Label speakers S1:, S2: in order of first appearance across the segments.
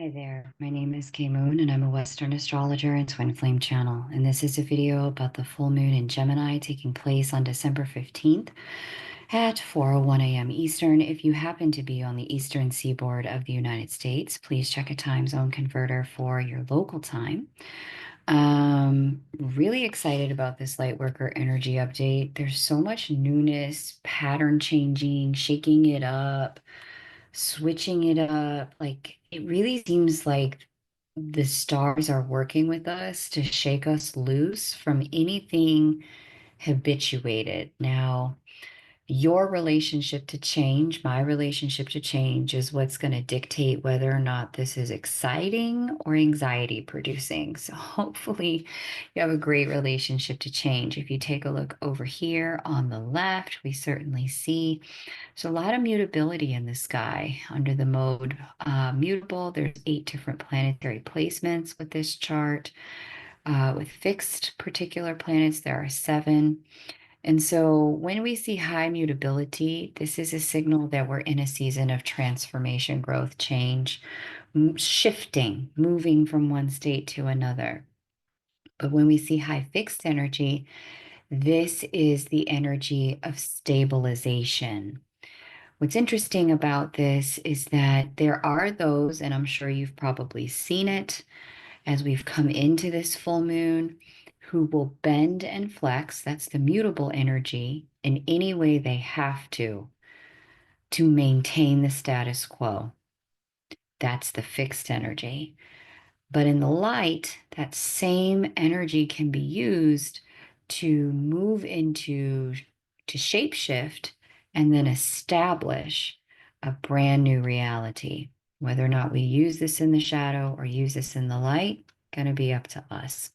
S1: Hi there, my name is Kay Moon and I'm a Western astrologer and Twin Flame channel. And this is a video about the full moon in Gemini taking place on December 15th at 4:01 a.m. Eastern. If you happen to be on the eastern seaboard of the United States, please check a time zone converter for your local time. Really excited about this light worker energy update. There's so much newness, pattern changing, shaking it up, switching it up. Like it really seems like the stars are working with us to shake us loose from anything habituated. Now, your relationship to change, my relationship to change is what's going to dictate whether or not this is exciting or anxiety producing. So hopefully you have a great relationship to change. If you take a look over here on the left, we certainly see there's a lot of mutability in the sky under the mode mutable. There's 8 different planetary placements with this chart. With fixed particular planets, there are 7. And so when we see high mutability, this is a signal that we're in a season of transformation, growth, change, shifting, moving from one state to another. But when we see high fixed energy, this is the energy of stabilization. What's interesting about this is that there are those, and I'm sure you've probably seen it as we've come into this full moon, who will bend and flex, that's the mutable energy, in any way they have to maintain the status quo. That's the fixed energy. But in the light, that same energy can be used to move into, to shapeshift and then establish a brand new reality. Whether or not we use this in the shadow or use this in the light, going to be up to us.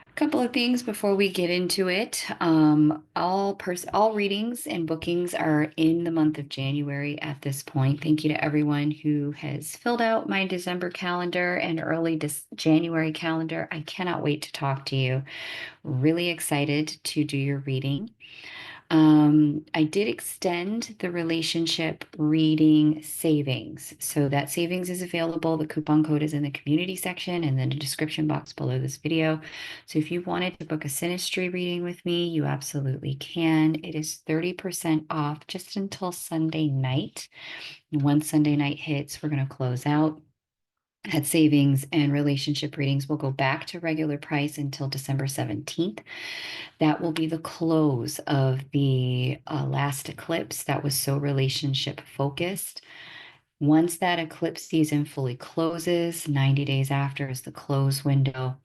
S1: A couple of things before we get into it. All readings and bookings are in the month of January at this point. Thank you to everyone who has filled out my December calendar and early January calendar. I cannot wait to talk to you. Really excited to do your reading. I did extend the relationship reading savings. So that savings is available. The coupon code is in the community section and then the description box below this video. So if you wanted to book a synastry reading with me, you absolutely can. It is 30% off just until Sunday night. And once Sunday night hits, we're going to close out at savings, and relationship readings will go back to regular price until December 17th. That will be the close of the last eclipse that was so relationship focused. Once that eclipse season fully closes, 90 days after is the close window.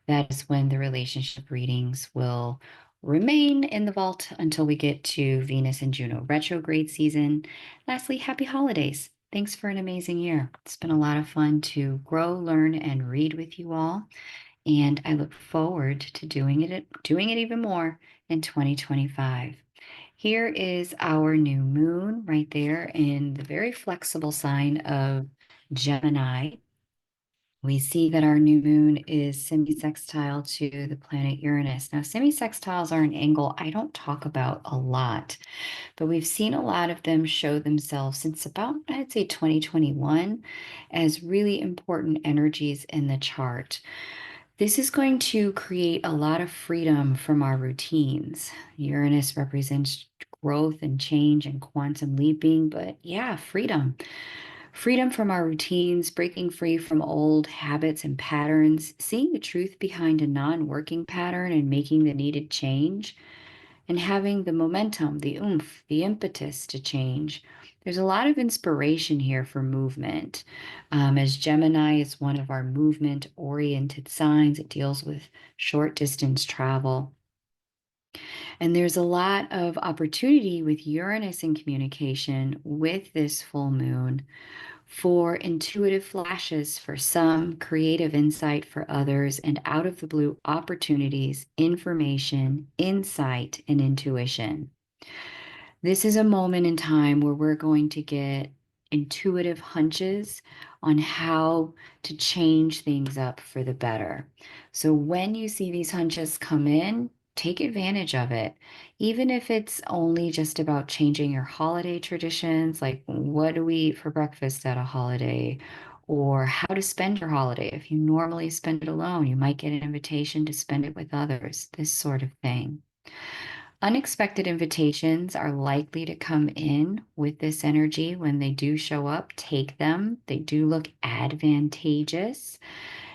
S1: That is when the relationship readings will remain in the vault until we get to Venus and Juno retrograde season. Lastly, happy holidays. Thanks for an amazing year. It's been a lot of fun to grow, learn, and read with you all. And I look forward to doing it even more in 2025. Here is our new moon right there in the very flexible sign of Gemini. We see that our new moon is semi-sextile to the planet Uranus. Now, semi-sextiles are an angle I don't talk about a lot, but we've seen a lot of them show themselves since about, I'd say, 2021 as really important energies in the chart. This is going to create a lot of freedom from our routines. Uranus represents growth and change and quantum leaping, but yeah, freedom. Freedom from our routines, breaking free from old habits and patterns, seeing the truth behind a non-working pattern and making the needed change, and having the momentum, the oomph, the impetus to change. There's a lot of inspiration here for movement. As Gemini is one of our movement-oriented signs, it deals with short distance travel. And there's a lot of opportunity with Uranus in communication with this full moon for intuitive flashes for some, creative insight for others, and out of the blue opportunities, information, insight, and intuition. This is a moment in time where we're going to get intuitive hunches on how to change things up for the better. So when you see these hunches come in, take advantage of it. Even if it's only just about changing your holiday traditions, like what do we eat for breakfast at a holiday? or how to spend your holiday. If you normally spend it alone, you might get an invitation to spend it with others, this sort of thing. Unexpected invitations are likely to come in with this energy. When they do show up, take them. They do look advantageous.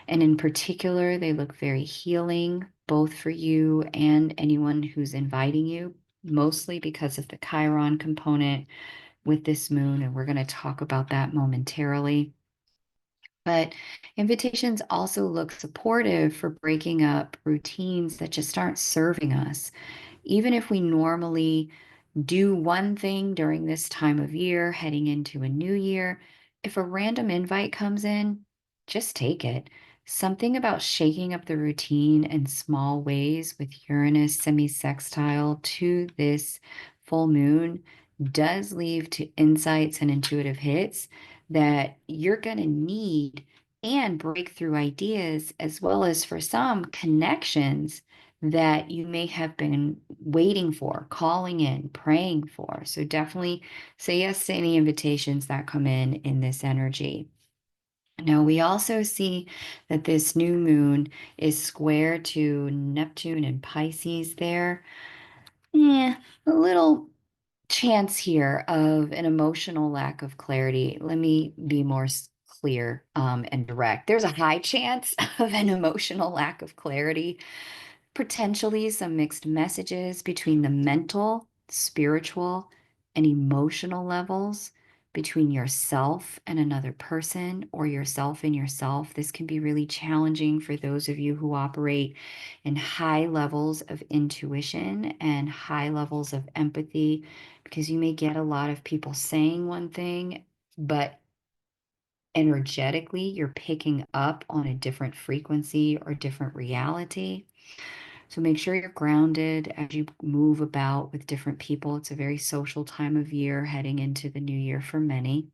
S1: And in particular, they look very healing, both for you and anyone who's inviting you, mostly because of the Chiron component with this moon. And we're going to talk about that momentarily. But invitations also look supportive for breaking up routines that just aren't serving us. Even if we normally do one thing during this time of year, heading into a new year, if a random invite comes in, just take it. Something about shaking up the routine in small ways with Uranus semi-sextile to this full moon does lead to insights and intuitive hits that you're going to need and breakthrough ideas, as well as for some connections that you may have been waiting for, calling in, praying for. So definitely say yes to any invitations that come in this energy. Now, we also see that this new moon is square to Neptune and Pisces there. Yeah, a little chance here of an emotional lack of clarity. Let me be more clear and direct. There's a high chance of an emotional lack of clarity, potentially some mixed messages between the mental, spiritual, and emotional levels between yourself and another person or yourself and yourself. This can be really challenging for those of you who operate in high levels of intuition and high levels of empathy, because you may get a lot of people saying one thing, but energetically you're picking up on a different frequency or different reality. So make sure you're grounded as you move about with different people. It's a very social time of year heading into the new year for many.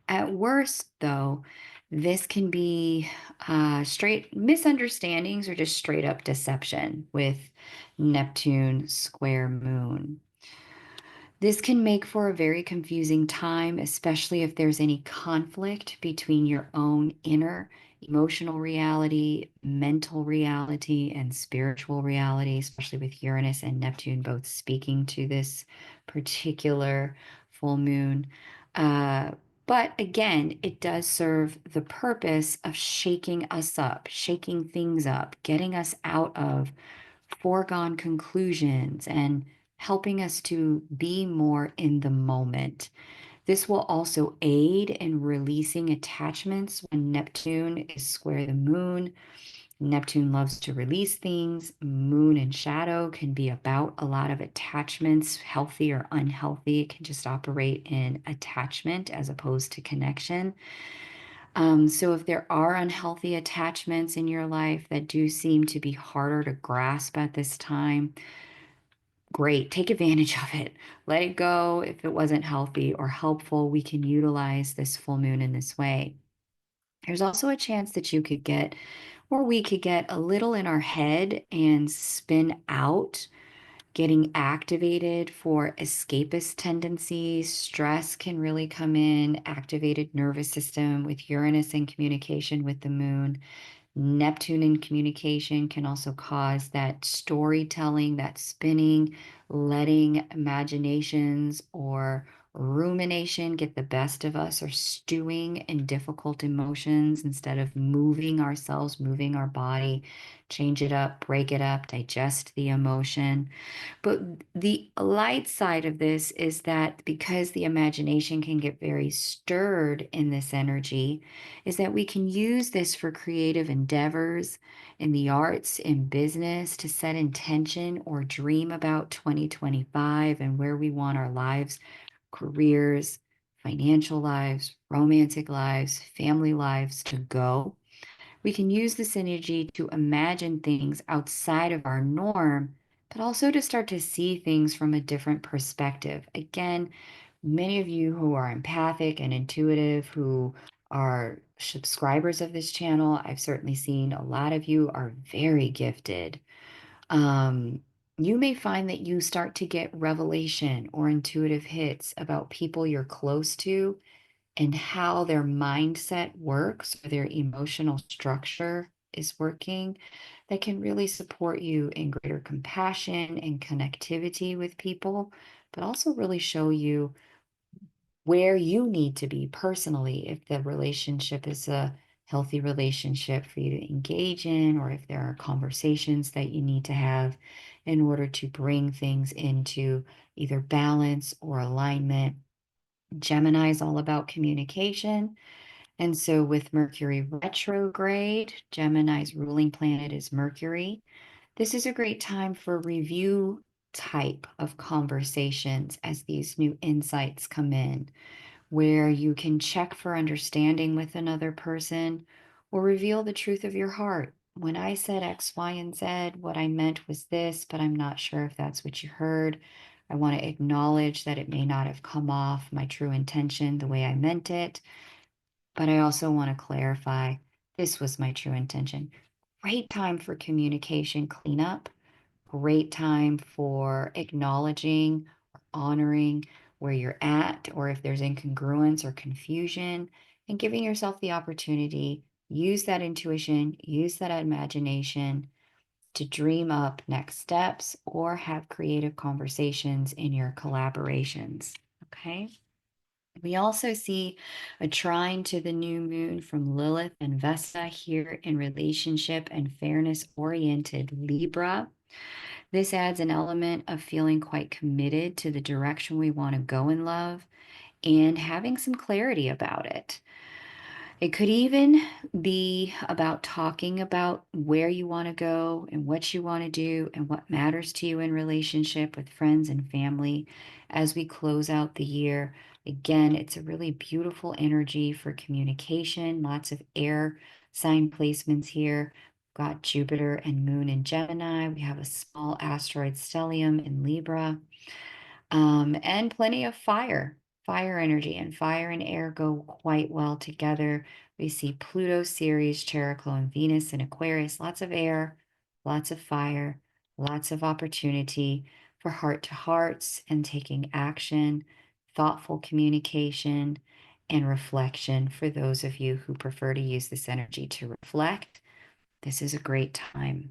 S1: At worst, though, this can be straight misunderstandings or just straight up deception with Neptune square moon. This can make for a very confusing time, especially if there's any conflict between your own inner emotional reality, mental reality, and spiritual reality, especially with Uranus and Neptune both speaking to this particular full moon. Uh, but again, it does serve the purpose of shaking us up, shaking things up, getting us out of foregone conclusions and helping us to be more in the moment. This will also aid in releasing attachments when Neptune is square the moon. Neptune loves to release things. Moon and shadow can be about a lot of attachments, healthy or unhealthy. It can just operate in attachment as opposed to connection. So if there are unhealthy attachments in your life that do seem to be harder to grasp at this time, great. Take advantage of it. Let it go. If it wasn't healthy or helpful, we can utilize this full moon in this way. There's also a chance that you could get, or we could get a little in our head and spin out, getting activated for escapist tendencies. Stress can really come in, activated nervous system with Uranus in communication with the moon. Neptune in communication can also cause that storytelling, that spinning, letting imaginations or rumination get the best of us, or stewing in difficult emotions instead of moving ourselves, moving our body, change it up, break it up, digest the emotion. But the light side of this is that because the imagination can get very stirred in this energy, is that we can use this for creative endeavors in the arts, in business, to set intention or dream about 2025 and where we want our lives, careers, financial lives, romantic lives, family lives to go. We can use this energy to imagine things outside of our norm, but also to start to see things from a different perspective. Again, many of you who are empathic and intuitive, who are subscribers of this channel, I've certainly seen a lot of you are very gifted. You may find that you start to get revelation or intuitive hits about people you're close to and how their mindset works or their emotional structure is working that can really support you in greater compassion and connectivity with people, but also really show you where you need to be personally if the relationship is a healthy relationship for you to engage in, or if there are conversations that you need to have in order to bring things into either balance or alignment. Gemini is all about communication. And so with Mercury retrograde, Gemini's ruling planet is Mercury. This is a great time for review type of conversations as these new insights come in, where you can check for understanding with another person or reveal the truth of your heart. When I said X, Y, and Z, what I meant was this, but I'm not sure if that's what you heard. I want to acknowledge that it may not have come off my true intention the way I meant it, but I also want to clarify this was my true intention. Great time for communication cleanup, great time for acknowledging or honoring where you're at, or if there's incongruence or confusion, and giving yourself the opportunity, use that intuition, use that imagination to dream up next steps or have creative conversations in your collaborations. Okay. We also see a trine to the new moon from Lilith and Vesta here in relationship and fairness oriented Libra. This adds an element of feeling quite committed to the direction we want to go in love and having some clarity about it. It could even be about talking about where you want to go and what you want to do and what matters to you in relationship with friends and family as we close out the year. Again, it's a really beautiful energy for communication, lots of air sign placements here. We've got Jupiter and Moon in Gemini. We have a small asteroid stellium in Libra, and plenty of fire energy, and fire and air go quite well together. We see Pluto, Ceres, Cheroklo, and Venus in Aquarius. Lots of air, lots of fire, lots of opportunity for heart to hearts and taking action, thoughtful communication, and reflection for those of you who prefer to use this energy to reflect. This is a great time.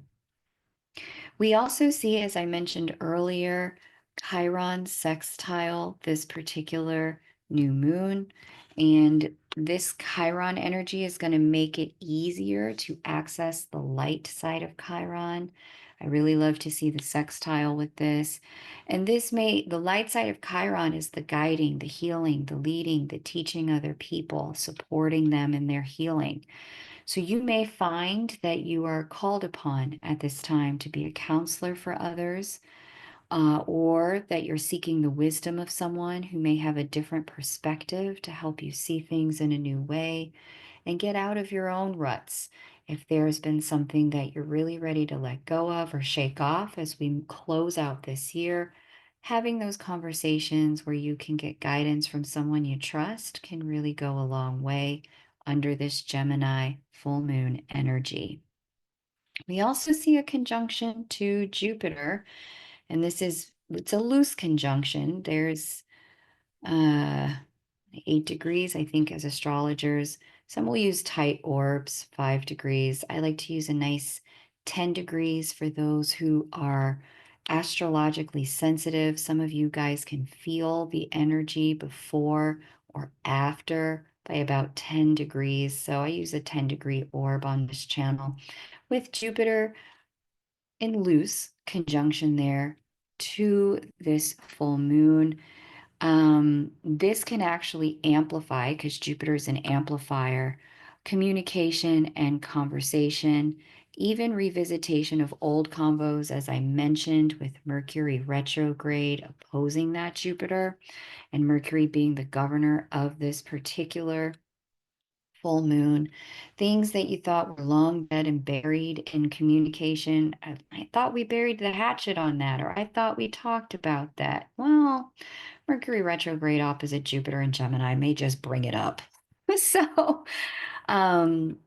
S1: We also see, as I mentioned earlier, Chiron sextile this particular new moon. And this Chiron energy is going to make it easier to access the light side of Chiron. I really love to see the sextile with this. And the light side of Chiron is the guiding, the healing, the leading, the teaching other people, supporting them in their healing. So you may find that you are called upon at this time to be a counselor for others, or that you're seeking the wisdom of someone who may have a different perspective to help you see things in a new way and get out of your own ruts. If there's been something that you're really ready to let go of or shake off as we close out this year, having those conversations where you can get guidance from someone you trust can really go a long way under this Gemini full moon energy. We also see a conjunction to Jupiter, and it's a loose conjunction. There's uh 8 degrees, I think, as astrologers. Some will use tight orbs, 5 degrees. I like to use a nice 10 degrees for those who are astrologically sensitive. Some of you guys can feel the energy before or after by about 10 degrees. So I use a 10-degree orb on this channel with Jupiter in loose conjunction there to this full moon. This can actually amplify, because Jupiter is an amplifier, communication and conversation, even revisitation of old convos, as I mentioned, with Mercury retrograde opposing that Jupiter, and Mercury being the governor of this particular full moon. Things that you thought were long dead and buried in communication. I thought we buried the hatchet on that, or I thought we talked about that. Well, Mercury retrograde opposite Jupiter and Gemini may just bring it up. So, um,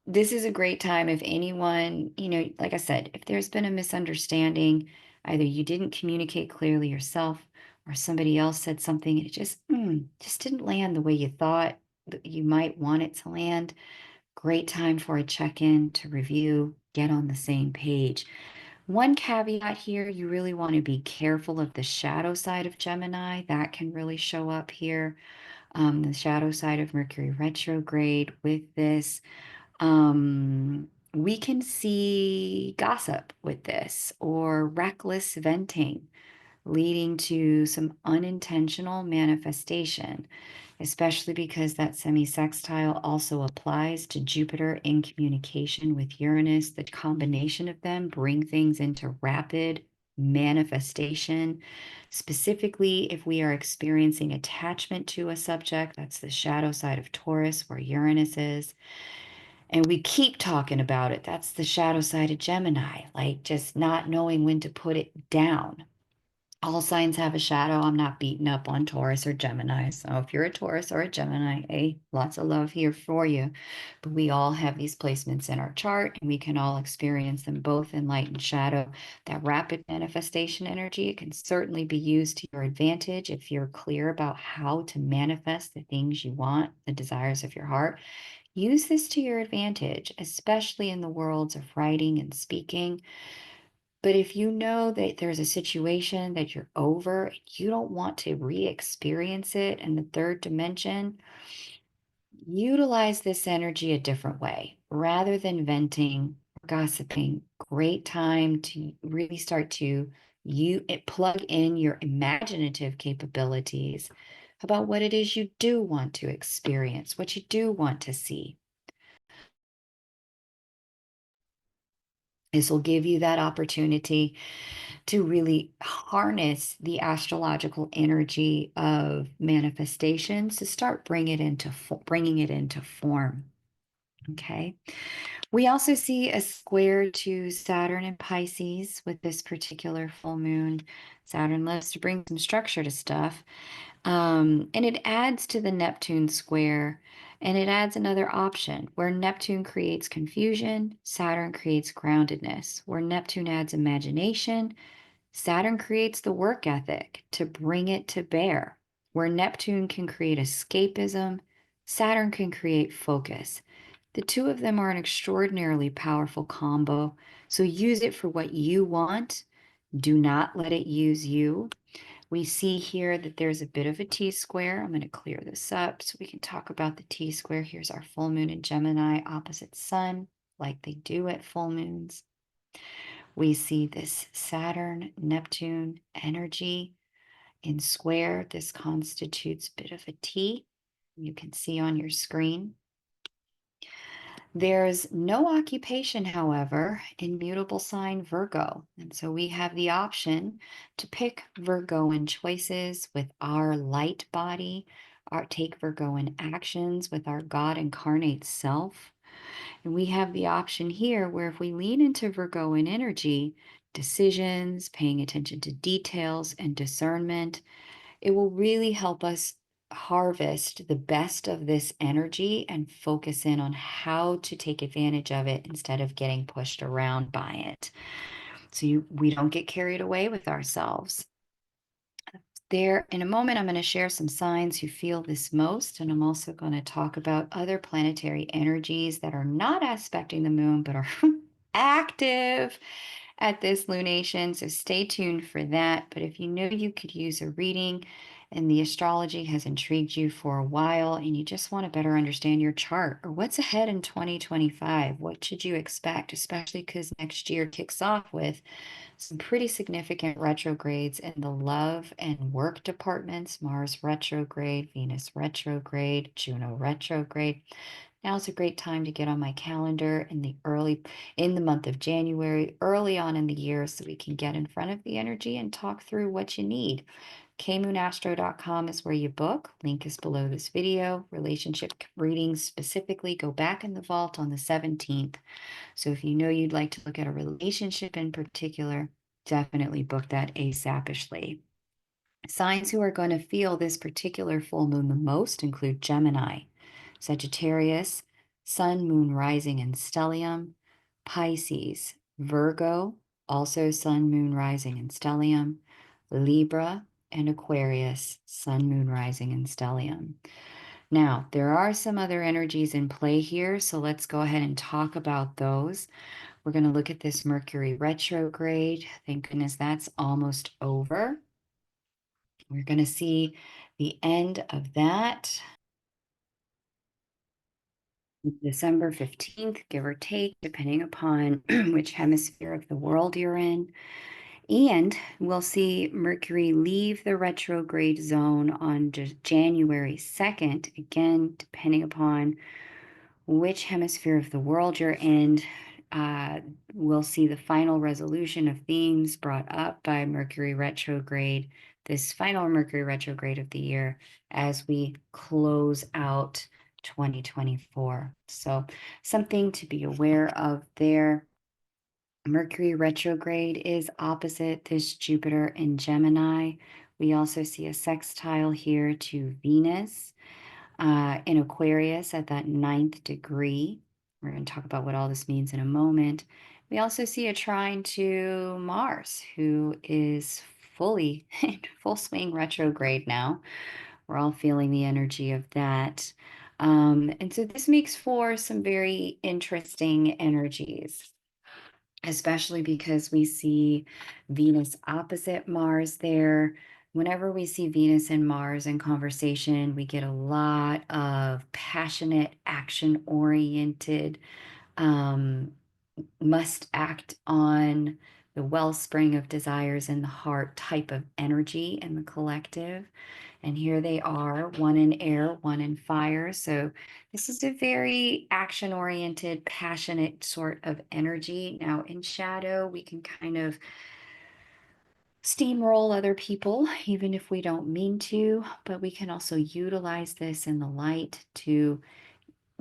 S1: this is a great time if anyone, like I said, if there's been a misunderstanding, either you didn't communicate clearly yourself or somebody else said something and it just didn't land the way you thought. you might want it to land. Great time for a check-in to review, get on the same page. One caveat here, you really want to be careful of the shadow side of Gemini. That can really show up here. The shadow side of Mercury retrograde with this. We can see gossip with this or reckless venting, leading to some unintentional manifestation, especially because that semi-sextile also applies to Jupiter in communication with Uranus. The combination of them bring things into rapid manifestation. Specifically, if we are experiencing attachment to a subject, that's the shadow side of Taurus, where Uranus is. And we keep talking about it. That's the shadow side of Gemini, like just not knowing when to put it down. All signs have a shadow. I'm not beating up on Taurus or Gemini. So if you're a Taurus or a Gemini, hey, lots of love here for you. But we all have these placements in our chart, and we can all experience them both in light and shadow. That rapid manifestation energy, it can certainly be used to your advantage if you're clear about how to manifest the things you want, the desires of your heart. Use this to your advantage, especially in the worlds of writing and speaking. But if you know that there's a situation that you're over, and you don't want to re-experience it in the third dimension, utilize this energy a different way rather than venting, gossiping. Great time to really start to plug in your imaginative capabilities about what it is you do want to experience, what you do want to see. This will give you that opportunity to really harness the astrological energy of manifestations to start bringing it into form. Okay. We also see a square to Saturn and Pisces with this particular full moon. Saturn loves to bring some structure to stuff. And it adds to the Neptune square, and it adds another option where Neptune creates confusion, Saturn creates groundedness. Where Neptune adds imagination, Saturn creates the work ethic to bring it to bear. Where Neptune can create escapism, Saturn can create focus. The two of them are an extraordinarily powerful combo. So use it for what you want. Do not let it use you. We see here that there's a bit of a T-square. I'm going to clear this up so we can talk about the T-square. Here's our full moon in Gemini opposite Sun, like they do at full moons. We see this Saturn-Neptune energy in square. This constitutes a bit of a T. You can see on your screen. There's no occupation, however, in mutable sign Virgo. And so we have the option to pick Virgoan choices with our light body, or take Virgoan actions with our God incarnate self. And we have the option here where if we lean into Virgoan energy, decisions, paying attention to details, and discernment, it will really help us harvest the best of this energy and focus in on how to take advantage of it instead of getting pushed around by it. So we don't get carried away with ourselves. There, in a moment, I'm going to share some signs who feel this most, and I'm also going to talk about other planetary energies that are not aspecting the moon but are active at this lunation. So stay tuned for that. But if you know you could use a reading and the astrology has intrigued you for a while and you just want to better understand your chart or what's ahead in 2025, what should you expect, especially because next year kicks off with some pretty significant retrogrades in the love and work departments. Mars retrograde, Venus retrograde, Juno retrograde. Now is a great time to get on my calendar in the month of January, early on in the year, so we can get in front of the energy and talk through what you need. kmoonastro.com is where you book. Link is below this video. Relationship readings specifically go back in the vault on the 17th. So if you know you'd like to look at a relationship in particular, definitely book that ASAPishly. Signs who are going to feel this particular full moon the most include Gemini, Sagittarius, Sun, Moon, Rising, and Stellium, Pisces, Virgo, also Sun, Moon, Rising, and Stellium, Libra, and Aquarius, Sun, Moon, Rising, and Stellium. Now, there are some other energies in play here, so let's go ahead and talk about those. We're going to look at this Mercury retrograde. Thank goodness that's almost over. We're going to see the end of that December 15th, give or take, depending upon which hemisphere of the world you're in. And we'll see Mercury leave the retrograde zone on January 2nd, again, depending upon which hemisphere of the world you're in. We'll see the final resolution of themes brought up by Mercury retrograde, this final Mercury retrograde of the year, as we close out 2024. So, something to be aware of there. Mercury retrograde is opposite this Jupiter in Gemini. We also see a sextile here to Venus in Aquarius at that ninth degree. We're going to talk about what all this means in a moment. We also see a trine to Mars, who is fully in full swing retrograde now. We're all feeling the energy of that. And so this makes for some very interesting energies, especially because we see Venus opposite Mars there. Whenever we see Venus and Mars in conversation, we get a lot of passionate, action oriented, um, must act on the wellspring of desires in the heart type of energy in the collective. And here they are, one in air, one in fire. So this is a very action oriented, passionate sort of energy. Now, in shadow, we can kind of steamroll other people, even if we don't mean to, but we can also utilize this in the light to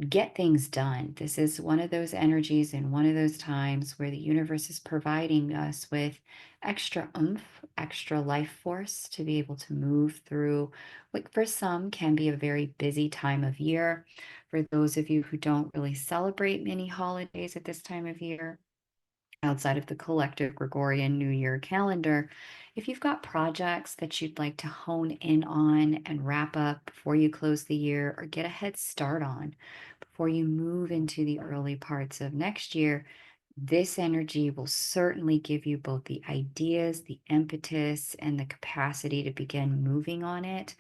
S1: get things done. This is one of those energies and one of those times where the universe is providing us with extra oomph, extra life force to be able to move through what for some can be a very busy time of year. For those of you who don't really celebrate many holidays at this time of year, outside of the collective Gregorian New Year calendar, if you've got projects that you'd like to hone in on and wrap up before you close the year or get a head start on before you move into the early parts of next year, this energy will certainly give you both the ideas, the impetus, and the capacity to begin moving on it.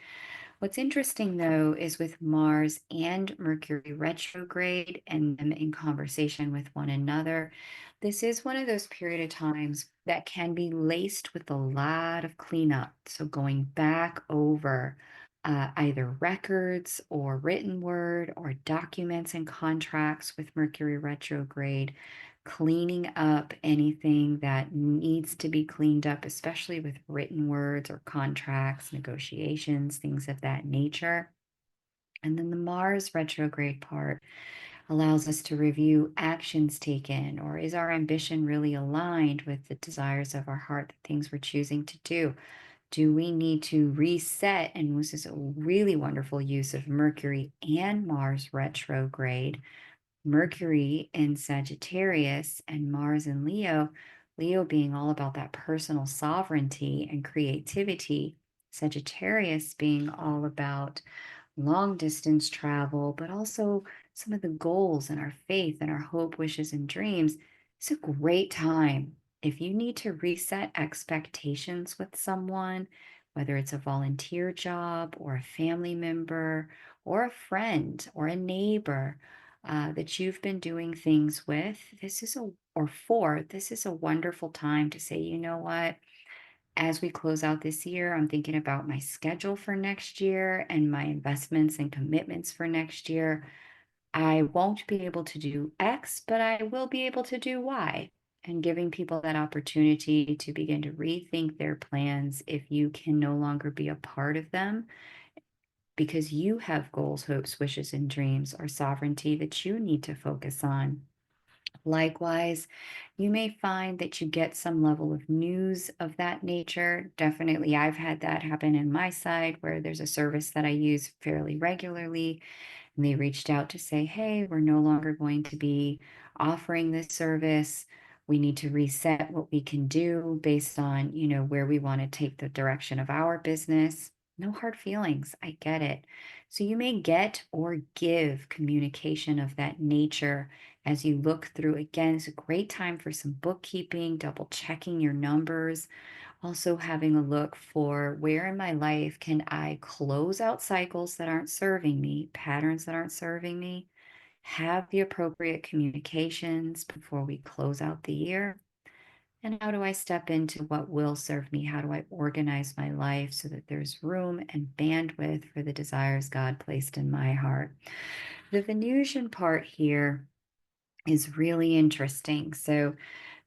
S1: What's interesting, though, is with Mars and Mercury retrograde and them in conversation with one another, this is one of those period of times that can be laced with a lot of cleanup. So going back over either records or written word or documents and contracts with Mercury retrograde, cleaning up anything that needs to be cleaned up, especially with written words or contracts, negotiations, things of that nature. And then the Mars retrograde part allows us to review actions taken, or is our ambition really aligned with the desires of our heart, the things we're choosing to do? Do we need to reset? And this is a really wonderful use of Mercury and Mars retrograde. Mercury in Sagittarius and Mars in Leo, Leo being all about that personal sovereignty and creativity, Sagittarius being all about long distance travel, but also some of the goals and our faith and our hope, wishes, and dreams. It's a great time. If you need to reset expectations with someone, whether it's a volunteer job or a family member or a friend or a neighbor, that you've been doing things with, this is a wonderful time to say, you know what? As we close out this year, I'm thinking about my schedule for next year and my investments and commitments for next year. I won't be able to do X, but I will be able to do Y. And giving people that opportunity to begin to rethink their plans if you can no longer be a part of them because you have goals, hopes, wishes, and dreams or sovereignty that you need to focus on. Likewise, you may find that you get some level of news of that nature. Definitely, I've had that happen in my side where there's a service that I use fairly regularly, and they reached out to say, hey, we're no longer going to be offering this service. We need to reset what we can do based on, where we want to take the direction of our business. No hard feelings. I get it. So you may get or give communication of that nature as you look through. Again, it's a great time for some bookkeeping, double checking your numbers, also having a look for where in my life can I close out cycles that aren't serving me, patterns that aren't serving me, have the appropriate communications before we close out the year. And how do I step into what will serve me? How do I organize my life so that there's room and bandwidth for the desires God placed in my heart? The Venusian part here is really interesting. So,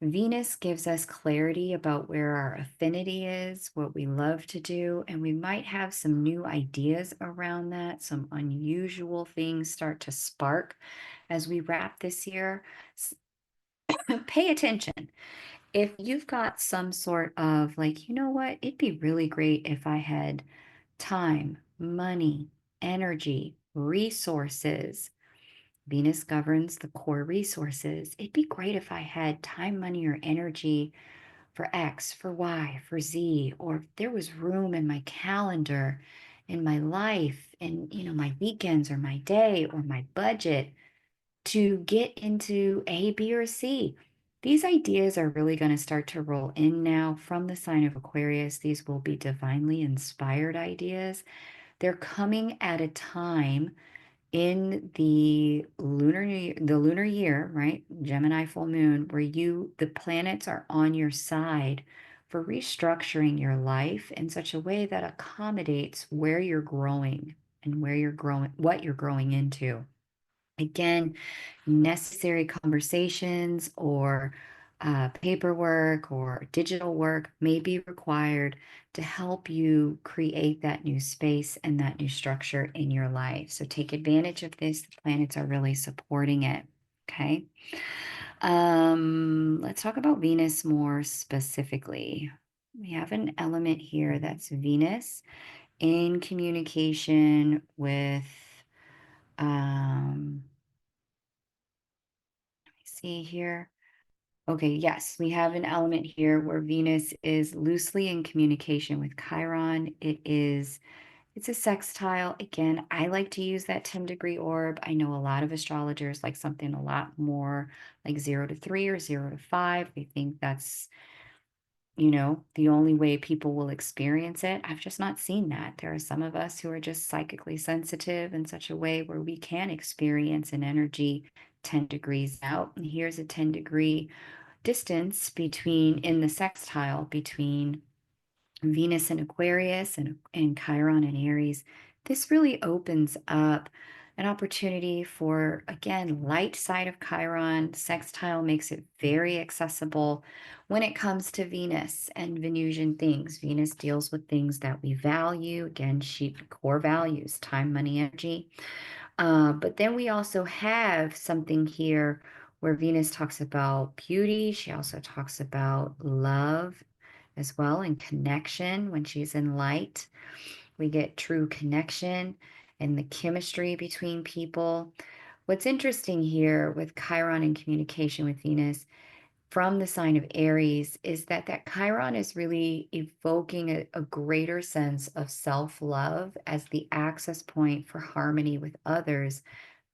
S1: Venus gives us clarity about where our affinity is, what we love to do, and we might have some new ideas around that. Some unusual things start to spark as we wrap this year. Pay attention if you've got some sort of like, you know what, it'd be really great if I had time, money, energy, resources. Venus governs the core resources. It'd be great if I had time, money, or energy for X, for Y, for Z, or if there was room in my calendar, in my life, in my weekends or my day or my budget to get into A, B, or C. These ideas are really going to start to roll in now from the sign of Aquarius. These will be divinely inspired ideas. They're coming at a time in the lunar year, right? Gemini full moon, where the planets are on your side for restructuring your life in such a way that accommodates where you're growing and what you're growing into. Again, necessary conversations or paperwork or digital work may be required to help you create that new space and that new structure in your life. So take advantage of this. The planets are really supporting it. Okay. Let's talk about Venus more specifically. We have an element here that's Venus in communication with see here. Okay, yes, we have an element here where Venus is loosely in communication with Chiron. It's a sextile. Again, I like to use that 10-degree orb. I know a lot of astrologers like something a lot more like 0 to 3 or 0 to 5. They think that's, the only way people will experience it. I've just not seen that. There are some of us who are just psychically sensitive in such a way where we can experience an energy 10 degrees out. And here's a 10-degree distance in the sextile between Venus and Aquarius and Chiron and Aries. This really opens up an opportunity for, again, light side of Chiron. Sextile makes it very accessible when it comes to Venus and Venusian things. Venus deals with things that we value. Again, core values, time, money, energy. But then we also have something here where Venus talks about beauty. She also talks about love as well and connection when she's in light. We get true connection and the chemistry between people. What's interesting here with Chiron and communication with Venus from the sign of Aries is that Chiron is really evoking a greater sense of self-love as the access point for harmony with others.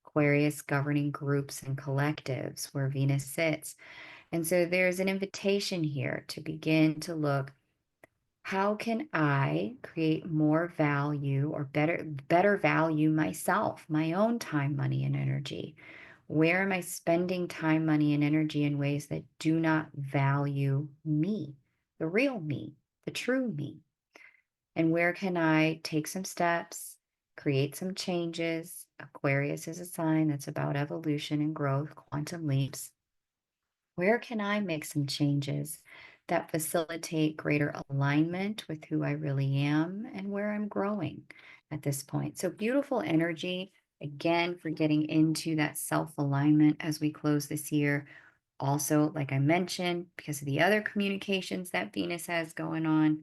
S1: Aquarius governing groups and collectives where Venus sits. And so there's an invitation here to begin to look, how can I create more value or better value myself, my own time, money, and energy? Where am I spending time, money, and energy in ways that do not value me, the real me, the true me? And where can I take some steps, create some changes? Aquarius is a sign that's about evolution and growth, quantum leaps. Where can I make some changes that facilitate greater alignment with who I really am and where I'm growing at this point? So beautiful energy, again, for getting into that self-alignment as we close this year. Also, like I mentioned, because of the other communications that Venus has going on,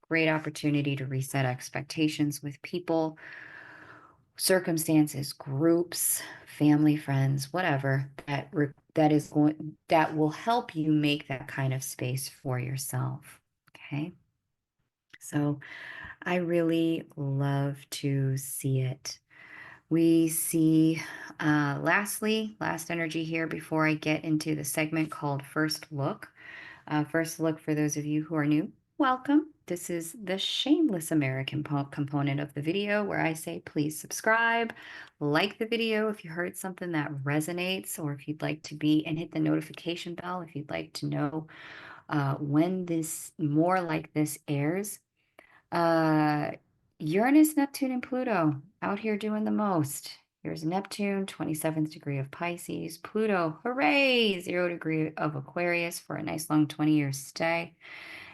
S1: great opportunity to reset expectations with people, circumstances, groups, family, friends, whatever that will help you make that kind of space for yourself. Okay. So I really love to see it. We see, lastly, last energy here before I get into the segment called First Look. First Look, for those of you who are new, welcome. This is the shameless American component of the video where I say, please subscribe, like the video if you heard something that resonates, or if you'd like to be, and hit the notification bell if you'd like to know when this more like this airs. Uh, Uranus, Neptune, and Pluto out here doing the most. Here's Neptune, 27th degree of Pisces. Pluto, hooray, 0 degree of Aquarius for a nice long 20-year stay.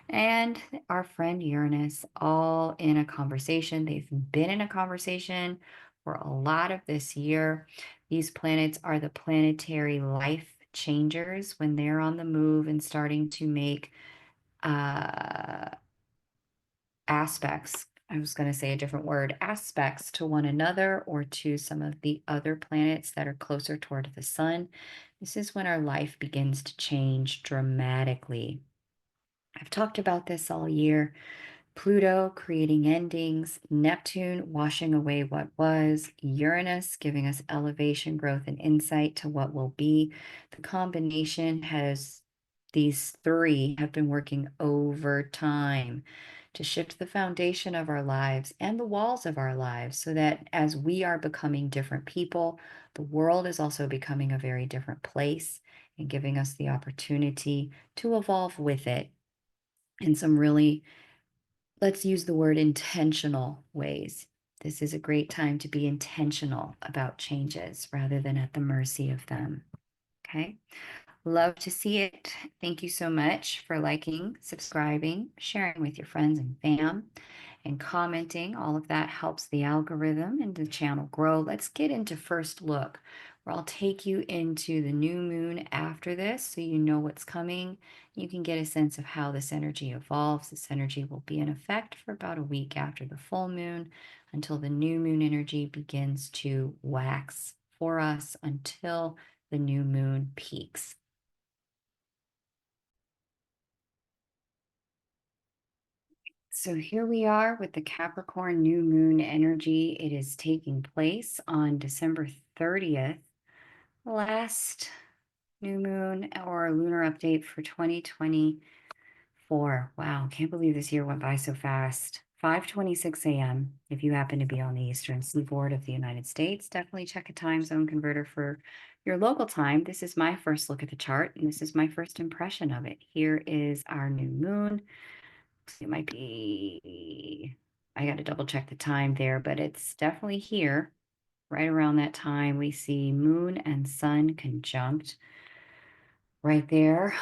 S1: And our friend Uranus, all in a conversation. They've been in a conversation for a lot of this year. These planets are the planetary life changers when they're on the move and starting to make uh, aspects. I was going to say a different word, aspects to one another or to some of the other planets that are closer toward the sun. This is when our life begins to change dramatically. I've talked about this all year. Pluto creating endings, Neptune washing away what was, Uranus giving us elevation, growth, and insight to what will be. The combination has, these three have been working overtime to shift the foundation of our lives and the walls of our lives so that as we are becoming different people, the world is also becoming a very different place and giving us the opportunity to evolve with it in some really, let's use the word intentional ways. This is a great time to be intentional about changes rather than at the mercy of them. Okay. Love to see it. Thank you so much for liking, subscribing, sharing with your friends and fam, and commenting. All of that helps the algorithm and the channel grow. Let's get into First Look, where I'll take you into the new moon after this so you know what's coming. You can get a sense of how this energy evolves. This energy will be in effect for about a week after the full moon until the new moon energy begins to wax for us until the new moon peaks. So here we are with the Capricorn new moon energy. It is taking place on December 30th, last new moon or lunar update for 2024. Wow, can't believe this year went by so fast. 5:26 a.m. If you happen to be on the eastern seaboard of the United States, definitely check a time zone converter for your local time. This is my first look at the chart, and this is my first impression of it. Here is our new moon. It might be, I got to double check the time there, but it's definitely here. Right around that time, we see moon and sun conjunct right there.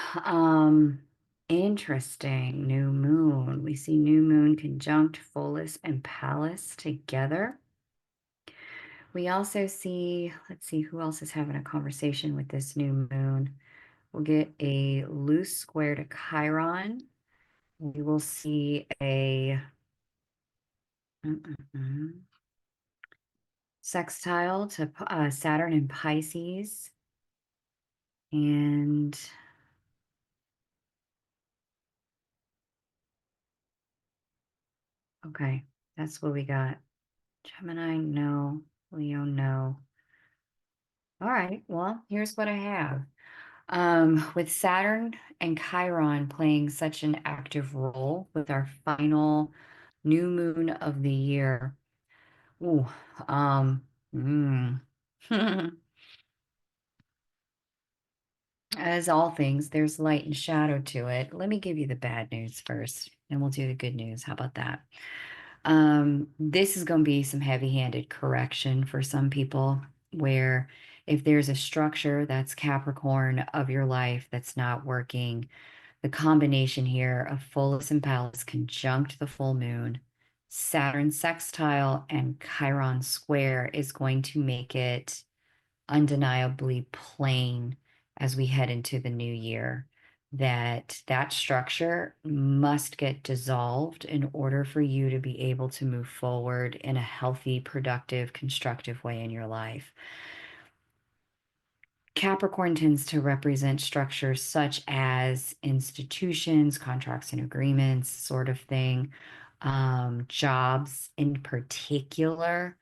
S1: Interesting. New moon. We see new moon conjunct Pholus and Pallas together. We also see, let's see who else is having a conversation with this new moon. We'll get a loose square to Chiron. We will see a sextile to Saturn and Pisces. And okay, that's what we got. Gemini, no. Leo, no. All right, well, here's what I have. With Saturn and Chiron playing such an active role with our final new moon of the year. Ooh, um, mm. As all things, there's light and shadow to it. Let me give you the bad news first, and we'll do the good news. How about that? This is going to be some heavy-handed correction for some people, where if there's a structure that's Capricorn of your life that's not working, the combination here of Pholus and Pallas conjunct the full moon, Saturn sextile, and Chiron square is going to make it undeniably plain as we head into the new year that that structure must get dissolved in order for you to be able to move forward in a healthy, productive, constructive way in your life. Capricorn tends to represent structures such as institutions, contracts and agreements, sort of thing. jobs in particular.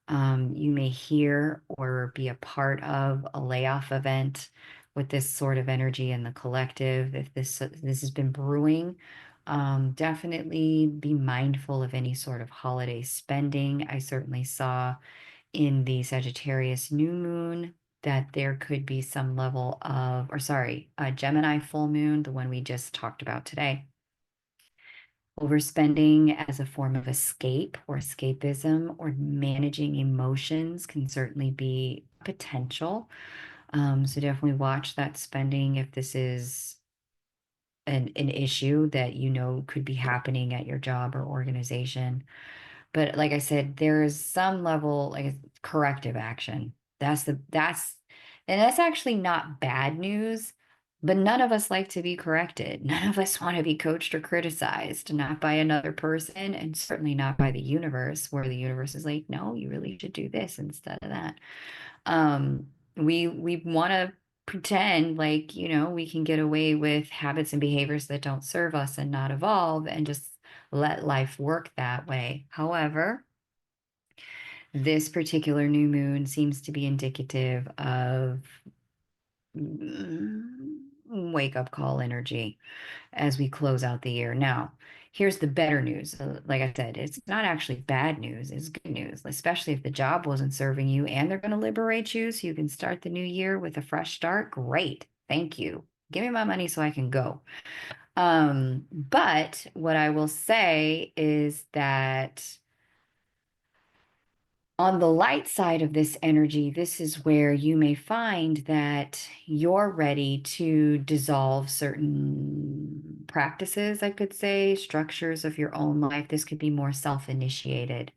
S1: You may hear or be a part of a layoff event with this sort of energy in the collective. If this has been brewing, definitely be mindful of any sort of holiday spending. I certainly saw in the Sagittarius new moon that there could be some level of, or sorry, a Gemini full moon, the one we just talked about today. Overspending as a form of escape or escapism or managing emotions can certainly be potential. So definitely watch that spending if this is an issue that you know could be happening at your job or organization. But like I said, there is some level like corrective action. And that's actually not bad news, but none of us like to be corrected. None of us want to be coached or criticized, not by another person, and certainly not by the universe, where the universe is like, no, you really should do this instead of that. We want to pretend like, we can get away with habits and behaviors that don't serve us and not evolve and just let life work that way. However, this particular new moon seems to be indicative of wake up call energy as we close out the year. Now, here's the better news. Like I said, it's not actually bad news, it's good news, especially if the job wasn't serving you and they're going to liberate you so you can start the new year with a fresh start. Great. Thank you. Give me my money so I can go. But what I will say is that on the light side of this energy, this is where you may find that you're ready to dissolve certain practices, I could say, structures of your own life. This could be more self-initiated,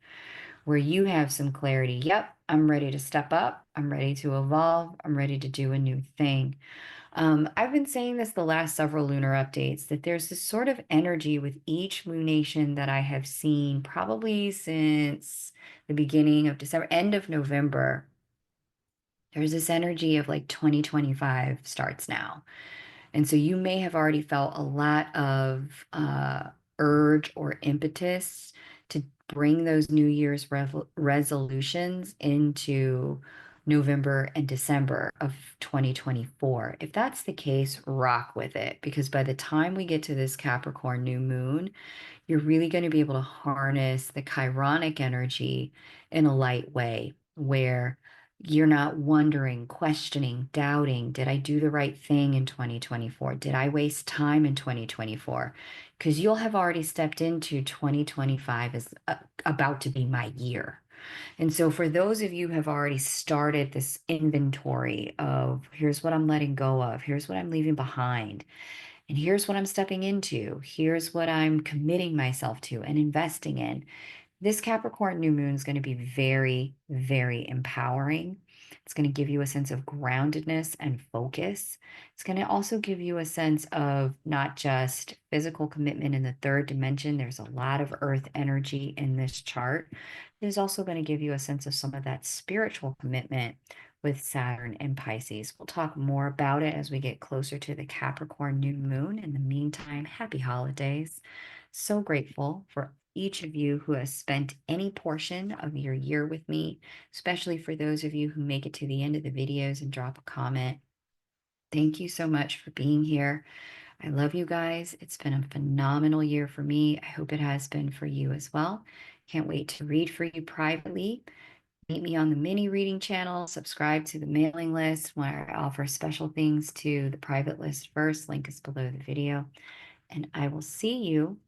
S1: where you have some clarity. Yep, I'm ready to step up. I'm ready to evolve. I'm ready to do a new thing. I've been saying this the last several lunar updates that there's this sort of energy with each lunation that I have seen probably since the beginning of December, end of November. There's this energy of like 2025 starts now. And so you may have already felt a lot of urge or impetus to bring those New Year's resolutions into November and December of 2024. If that's the case, rock with it because by the time we get to this Capricorn new moon, you're really going to be able to harness the chironic energy in a light way where you're not wondering, questioning, doubting, did I do the right thing in 2024? Did I waste time in 2024? Because you'll have already stepped into 2025 as about to be my year. And so for those of you who have already started this inventory of here's what I'm letting go of, here's what I'm leaving behind, and here's what I'm stepping into. Here's what I'm committing myself to and investing in. This Capricorn new moon is going to be very, very empowering. It's going to give you a sense of groundedness and focus. It's going to also give you a sense of not just physical commitment in the third dimension. There's a lot of earth energy in this chart. It's also going to give you a sense of some of that spiritual commitment with Saturn and Pisces. We'll talk more about it as we get closer to the Capricorn new moon. In the meantime, happy holidays. So grateful for each of you who has spent any portion of your year with me, especially for those of you who make it to the end of the videos and drop a comment. Thank you so much for being here. I love you guys. It's been a phenomenal year for me. I hope it has been for you as well. Can't wait to read for you privately. Meet me on the mini reading channel, subscribe to the mailing list where I offer special things to the private list first. Link is below the video. And I will see you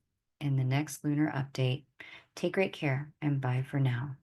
S1: in the next lunar update. Take great care and bye for now.